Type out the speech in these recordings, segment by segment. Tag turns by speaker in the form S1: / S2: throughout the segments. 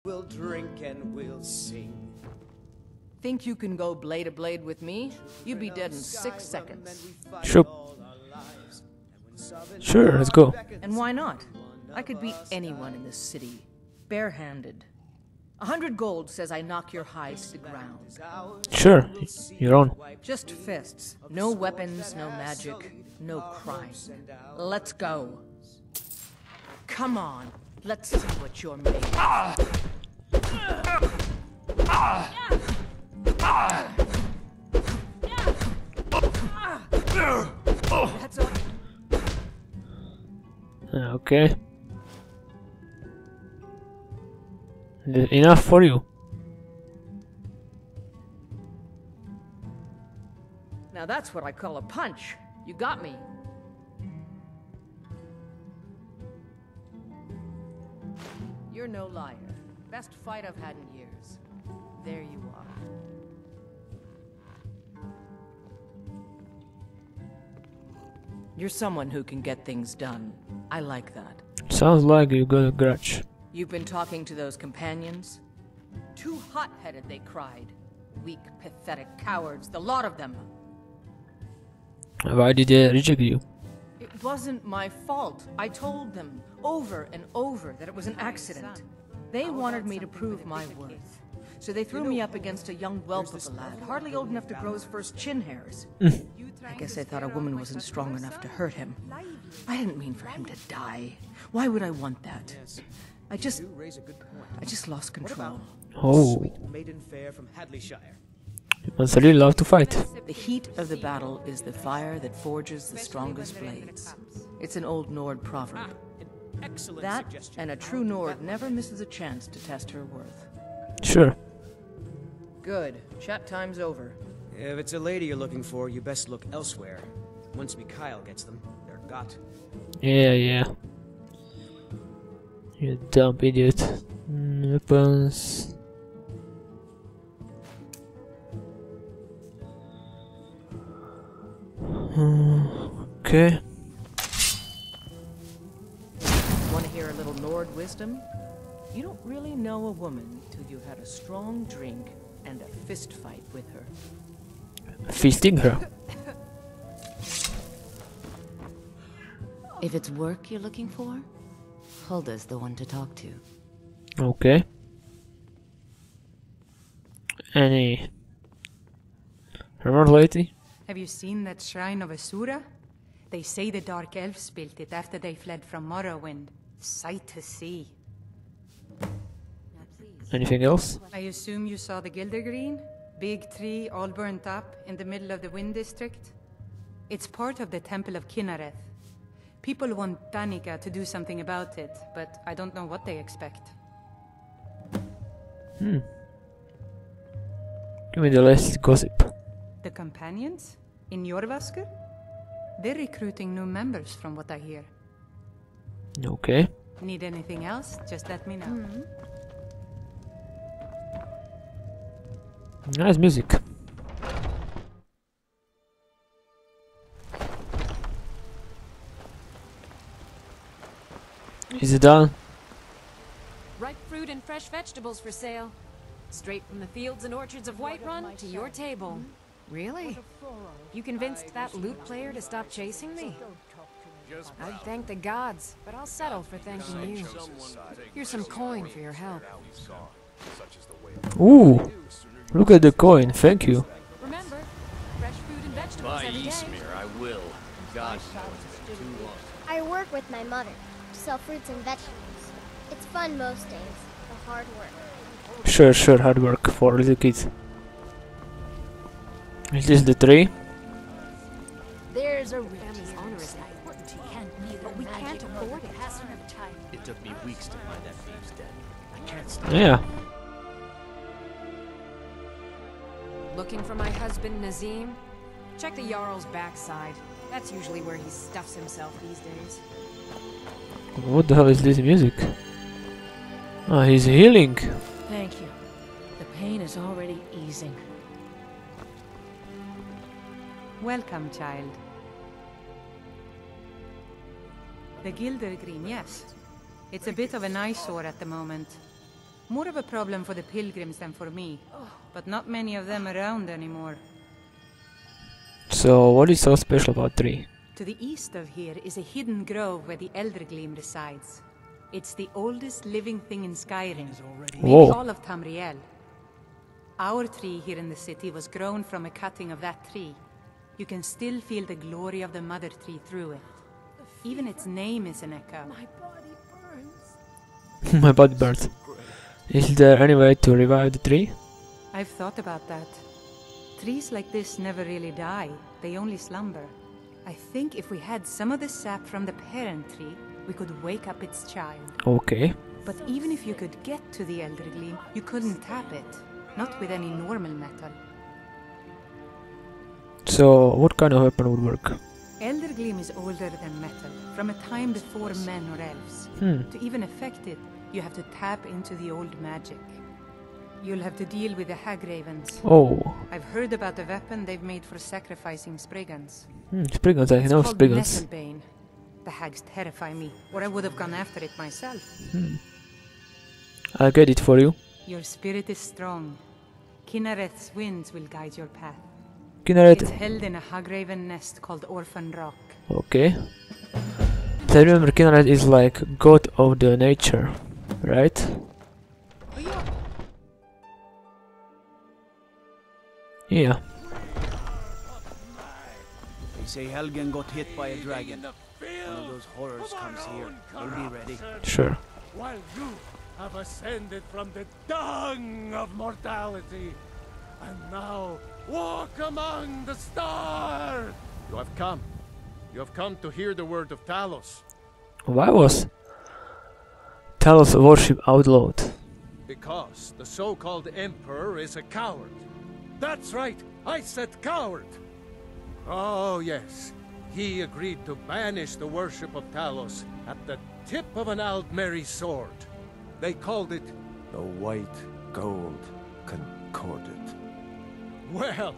S1: We'll drink and we'll sing.
S2: Think you can go blade to blade with me? You'd be dead in 6 seconds.
S3: Sure. Sure, let's go.
S2: And why not? I could beat anyone in this city, barehanded. 100 gold says I knock your hide to the ground.
S3: Sure, you're on.
S2: Just fists. No weapons, no magic, no crime. Let's go. Come on, let's see what you're made of. That's all.
S3: Okay. Enough for you.
S2: Now that's what I call a punch. You got me. You're no liar. Best fight I've had in years. There you are. You're someone who can get things done. I like that.
S3: Sounds like you got a grudge.
S2: You've been talking to those companions? Too hot-headed, they cried. Weak, pathetic cowards, the lot of them.
S3: Why did they reject you?
S2: It wasn't my fault. I told them over and over that it was an accident. They wanted me to prove my worth. So they threw me up against a young whelp of a lad, hardly old enough to grow his first chin hairs. I guess they thought a woman wasn't strong enough to hurt him. I didn't mean for him to die. Why would I want that? I just lost control.
S3: Oh.
S1: Maiden fair from Hadleyshire.
S3: You must really love to fight.
S2: The heat of the battle is the fire that forges the strongest blades. It's an old Nord proverb. That, and a true Nord never misses a chance to test her worth.
S3: Sure.
S2: Good. Chat time's over.
S1: If it's a lady you're looking for, you best look elsewhere. Once Mikhail gets them, they're got.
S3: Yeah. You dumb idiot. Weapons. Okay.
S2: Want to hear a little Nord wisdom? You don't really know a woman till you've had a strong drink and a fist fight with her.
S3: Feasting her.
S4: If it's work you're looking for, Hulda's the one to talk to.
S3: Okay. Any rumor lately?
S5: Have you seen that shrine of Asura? They say the Dark Elves built it after they fled from Morrowind. Sight to see.
S3: Anything else?
S5: I assume you saw the Gildergreen? Big tree, all burnt up, in the middle of the Wind District? It's part of the Temple of Kinnareth. People want Danica to do something about it, but I don't know what they expect.
S3: Give me the latest gossip.
S5: The companions? In Jorvaskr? They're recruiting new members from what I hear.
S3: Okay.
S5: Need anything else? Just let me know.
S3: Nice music. Is it done?
S6: Ripe fruit and fresh vegetables for sale. Straight from the fields and orchards of Whiterun to your table. Really? You convinced that lute player to stop chasing me? I'd thank the gods, but I'll settle for thanking you. Here's some coin for your help.
S3: Ooh, look at the coin. Thank you.
S6: Remember, fresh fruit and vegetables every day.
S7: I will. God, it's been too long.
S8: I work with my mother to sell fruits and vegetables. It's fun most days, the hard work.
S3: Sure, hard work for little kids. Is this the tree?
S6: There's a family's honor is important, but we can't afford it.
S7: It took me weeks to find that thief's den. I can't stop.
S3: Yeah.
S6: Looking for my husband Nazim? Check the Jarl's backside. That's usually where he stuffs himself these days.
S3: What the hell is this music? Ah, he's healing.
S2: Thank you. The pain is already easing.
S5: Welcome, child. The Gildergreen, yes. It's a bit of an eyesore at the moment. More of a problem for the pilgrims than for me. But not many of them around anymore.
S3: So, what is so special about 3?
S5: To the east of here is a hidden grove where the Eldergleam resides. It's the oldest living thing in Skyrim. Maybe
S3: Whoa.
S5: all of Tamriel. Our tree here in the city was grown from a cutting of that tree. You can still feel the glory of the mother tree through it. Even its name is an echo.
S3: My body burns. Is there any way to revive the tree?
S5: I've thought about that. Trees like this never really die. They only slumber. I think if we had some of the sap from the parent tree, we could wake up its child.
S3: Okay.
S5: But even if you could get to the Eldergleam, you couldn't tap it. Not with any normal metal.
S3: So, what kind of weapon would work?
S5: Eldergleam is older than metal, from a time before men or elves. To even affect it, you have to tap into the old magic. You'll have to deal with the hag ravens.
S3: Oh.
S5: I've heard about the weapon they've made for sacrificing Spriggans.
S3: Spriggans, I know
S5: It's called
S3: Spriggans.
S5: Nettlebane. The hags terrify me, or I would have gone after it myself.
S3: I'll get it for you.
S5: Your spirit is strong. Kinareth's winds will guide your path. It's
S3: Kinneret.
S5: held in a hagraven nest called Orphan Rock.
S3: Okay. So I remember Kinneret is like god of the nature, right? Yeah.
S1: They say Helgen got hit by a dragon. One of those horrors comes here. We'll be ready.
S3: Sure.
S9: While you have ascended from the dung of mortality, and now walk among the stars.
S7: You have come. You have come to hear the word of Talos.
S3: Why was Talos worship outlawed?
S7: Because the so-called Emperor is a coward.
S9: That's right, I said coward.
S7: Oh yes, he agreed to banish the worship of Talos at the tip of an Aldmeri sword. They called it
S10: The White Gold Concordat.
S7: Well,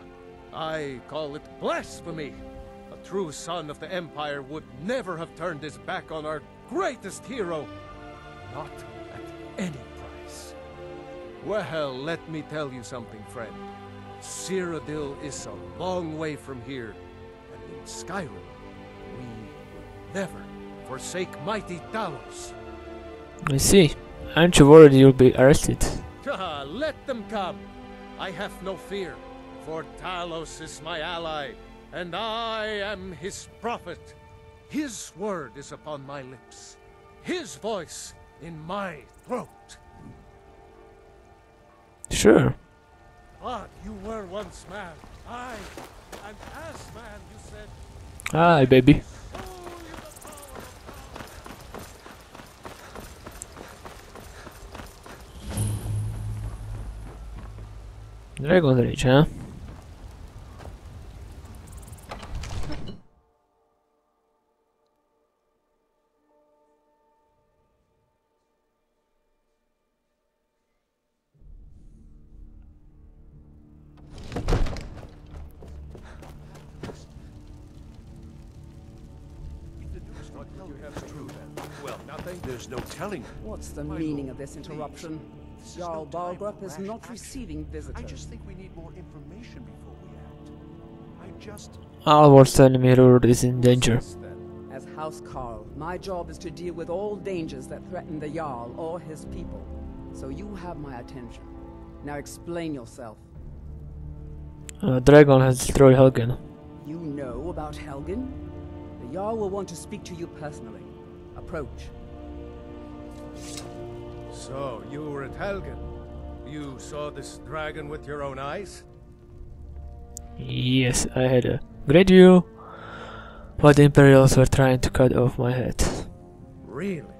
S7: I call it blasphemy. A true son of the Empire would never have turned his back on our greatest hero. Not at any price. Well, let me tell you something, friend. Cyrodiil is a long way from here, and in Skyrim, we will never forsake mighty Talos.
S3: I see. Aren't you worried you'll be arrested?
S7: Let them come. I have no fear, for Talos is my ally, and I am his prophet. His word is upon my lips, his voice in my throat.
S3: Sure.
S9: But you were once man. I, and as man, you said.
S3: Hi, baby. Dragon Rage, huh?
S10: Well, nothing. There's no telling.
S11: What's the meaning of this interruption? Jarl Balgruuf is not receiving visitors.
S10: I just think we need more information before we act.
S3: Alvor's telling me Rurd is in danger.
S11: As House Carl, my job is to deal with all dangers that threaten the Jarl or his people. So you have my attention. Now explain yourself.
S3: Dragon has destroyed Helgen.
S11: You know about Helgen? The Jarl will want to speak to you personally. Approach.
S7: So, you were at Helgen. You saw this dragon with your own eyes?
S3: Yes, I had a great view, but the Imperials were trying to cut off my head.
S7: Really?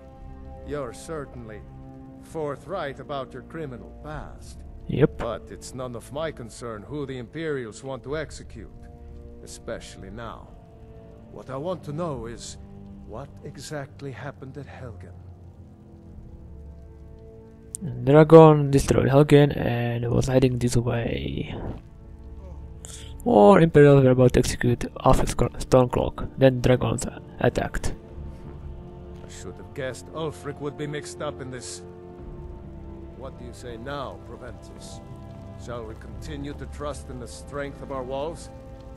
S7: You're certainly forthright about your criminal past.
S3: Yep.
S7: But it's none of my concern who the Imperials want to execute, especially now. What I want to know is, what exactly happened at Helgen?
S3: Dragon destroyed Helgen and was heading this way. Or Imperials were about to execute Alfred's Stormcloak, then dragons attacked.
S7: I should have guessed Ulfric would be mixed up in this. What do you say now, Proventus? Shall we continue to trust in the strength of our walls?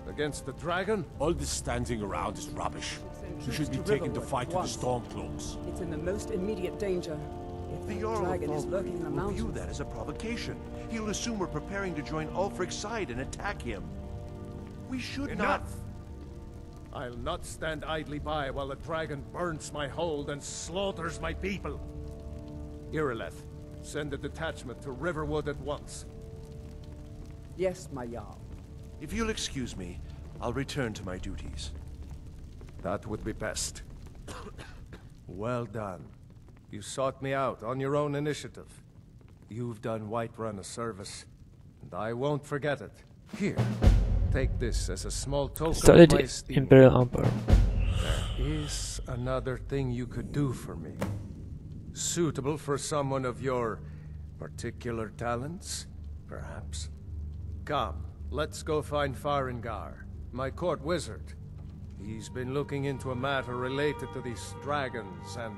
S7: Against the dragon?
S10: All this standing around is rubbish. You should be taken to fight with the Stormcloaks.
S11: It's in the most immediate danger. If
S12: The
S11: the
S12: Jarl of
S11: dragon is lurking in the
S12: Balgruuf will view
S11: mountains.
S12: that as a provocation. He'll assume we're preparing to join Ulfric's side and attack him. We should
S7: Enough! I'll not stand idly by while the dragon burns my hold and slaughters my people. Irileth, send a detachment to Riverwood at once.
S11: Yes, my Jarl.
S12: If you'll excuse me, I'll return to my duties.
S7: That would be best. Well done. You sought me out on your own initiative. You've done Whiterun a service, and I won't forget it. Here, take this as a small token
S3: Studied
S7: of my esteem.
S3: Imperial Emperor.
S7: There is another thing you could do for me. Suitable for someone of your particular talents, perhaps. Come, let's go find Farengar, my court wizard. He's been looking into a matter related to these dragons and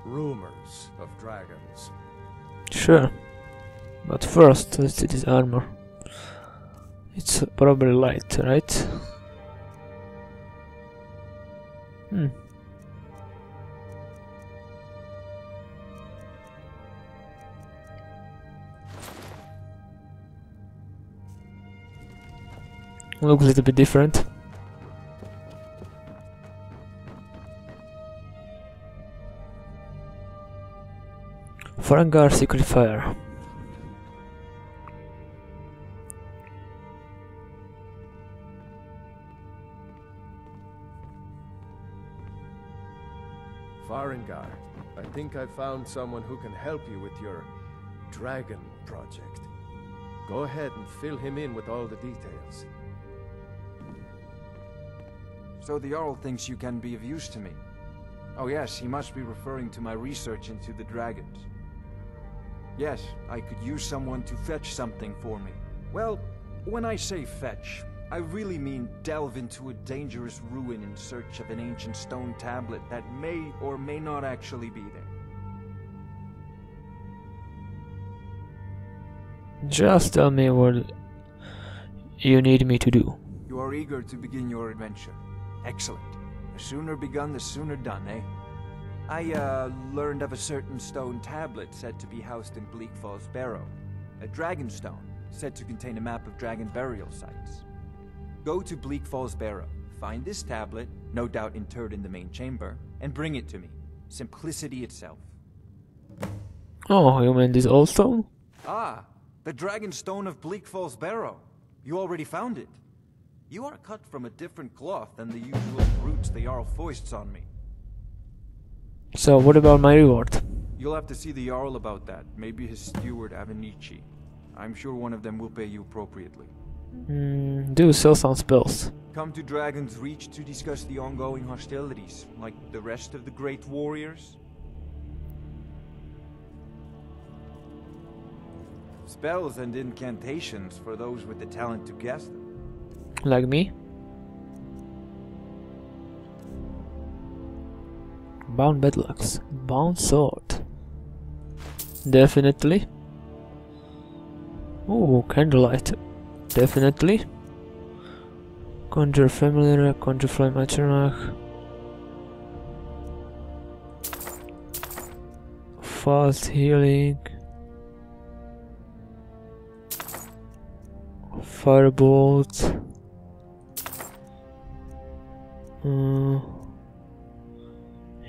S7: rumors of dragons.
S3: Sure. But first, let's see this armor. It's probably light, right? Looks a little bit different. Farengar Secret Fire.
S7: Farengar, I think I found someone who can help you with your dragon project. Go ahead and fill him in with all the details.
S13: So the Jarl thinks you can be of use to me. Oh yes, he must be referring to my research into the dragons. Yes, I could use someone to fetch something for me. Well, when I say fetch, I really mean delve into a dangerous ruin in search of an ancient stone tablet that may or may not actually be there.
S3: Just tell me what you need me to do.
S13: You are eager to begin your adventure. Excellent. The sooner begun, the sooner done, eh? I learned of a certain stone tablet said to be housed in Bleak Falls Barrow. A dragon stone, said to contain a map of dragon burial sites. Go to Bleak Falls Barrow, find this tablet, no doubt interred in the main chamber, and bring it to me. Simplicity itself.
S3: Oh, you mean this old stone?
S13: Ah, the dragon stone of Bleak Falls Barrow. You already found it. You are cut from a different cloth than the usual brutes the Jarl foists on me.
S3: So what about my reward?
S13: You'll have to see the Jarl about that. Maybe his steward Avenici. I'm sure one of them will pay you appropriately.
S3: Do sell some spells.
S13: Come to Dragon's Reach to discuss the ongoing hostilities, like the rest of the great warriors. Spells and incantations for those with the talent to cast them.
S3: Like me? Bound bedlocks. Bound sword. Definitely. Oh, candlelight. Definitely. Conjure familiar, conjure flame atronach. Fast healing. Firebolt.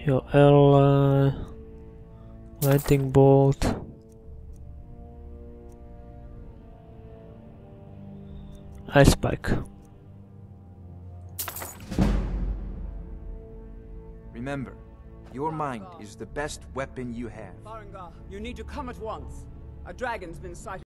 S3: Your ally. Lightning bolt. Ice spike.
S13: Remember, your mind is the best weapon you have.
S11: Farengar, you need to come at once. A dragon's been sighted.